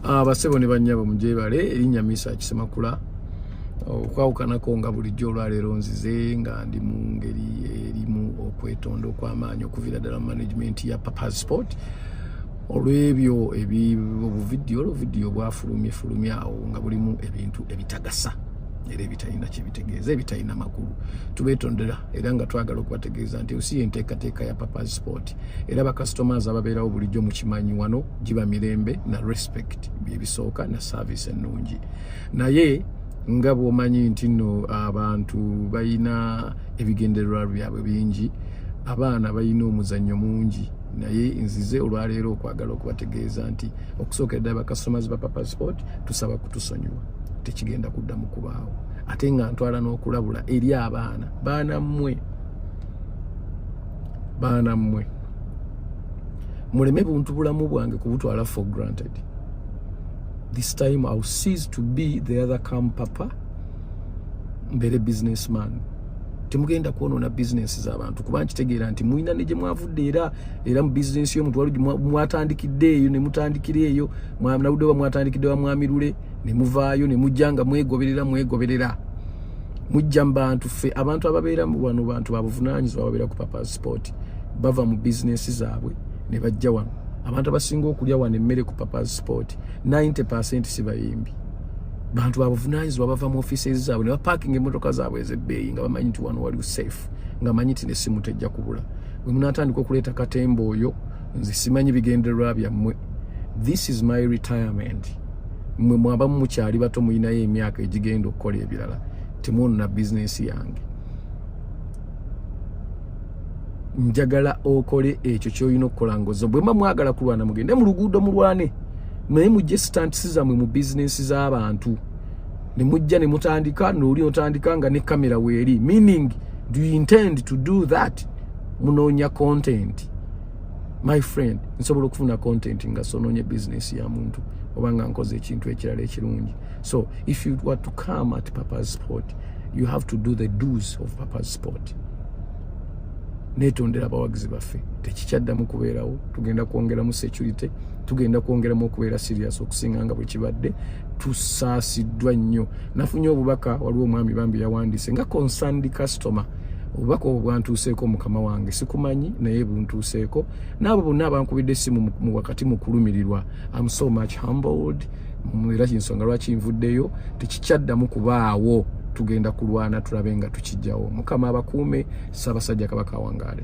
Basebo ne banyabo mujebale erinnya Mesach Semakula okwawukanako nga bulijjo olwaleero nzize nga ndi mu ngeri erimu okwetonda okw'amaanyi okuviira ddala management ya Papa's Sport olw'ebyo obuvidiyo bwafulumye awo nga bulimu ebintu ebitagasa era ebitalina kyebitegeeza ebitalina makulu tubeetondera era nga twagala okubategeeza nti usi enteekateeka ya Papa's Sport era bakastomers ababeerawo bulijjo mukimanyi wano giba mirembe na respect byebisooka na service ennungi naye nga bw'omanyi nti nno abantu balina ebigendererwa byabwe bingi abaana balina omuzannyo mungi naye nzize olwaleero okwagala okubategeeza nti okusooka ddala bakastomers ba Papa's Sport tusaba kutusonyiwa tekigenda kuddamu kubaawo ate nga ntwala n'okulabula eri baana mmwe muleme buntu bulamu bwange kubutwala for granted. This time I'll cease to be the other papa mbere businessman. Temugenda kuonoona business z'abantu kuba nkitegeera nti muyina ne gye mwavudde era mu business yo mutwalo mwatandikidde eyo ne mutandikira eyo nawudde wa mwatandikidde wa mwamirule ne muvaayo ne mujjanga mwegoberera mujja mu bantu ffe abantu ababeera wano bantu babuvunaanyizibwa ababeera ku Papa's Sport bava mu business zaabwe ne bajja wano abantu abasinga okulya wano emmere ku Papa's Sport 90% si bayimbi bantu babuvunaanyizibwa bava mu offices zaabwe ne baparking emmotoka zaabwe ez'ebbeeyi nga bamanyi nti wano wali safe nga manyi nti n'essimu tejja kubula bwe munaatandika okuleeta katemba oyo nze simanyi bigendererwa byammwe. This is my retirement. Mwe mwabamu mukyali bato muyinayo emyaka egigenda okukola ebirala temwonona business yange. Njagala okole ekyo ky'olina okukola ngozo bwe mba mwagala kulwana mugende mu luguudo mulwane naye mujje stansi zammwe mu business z'abantu ne mujja ne mutandika n'oli otandika nga ne kamera weeri meaning do you intend to do that munoonya content my friend nsobola okufuna content nga sonoonye business ya muntu oba nga nkoze ekintu ekirala ekirungi. So if you want to come at Papa's Sport you have to do the do's of Papa's Sport. Netondera abawagizi baffe tekikyaddamu kubeerawo tugenda kwongeramu security tugenda kwongeramu okubeera serious okusinga nga bwe kibadde tusaasiddwa nnyo. Nafunye obubaka waliwo omwami bambi yawandiise nga concerned customer obubaka obwo bwantuuseeko mukama wange sikumanyi naye buntuuseeko n'abo bonna abankubidde essimu mu wakati mu kulumirirwa. I'm so much humbled era kinsonga lwaki nvuddeyo tekikyaddamu kubaawo tugenda kulwana tulabe nga tukijjawo. Mukama abakuume. Ssaabasajja Kabaka awangaale.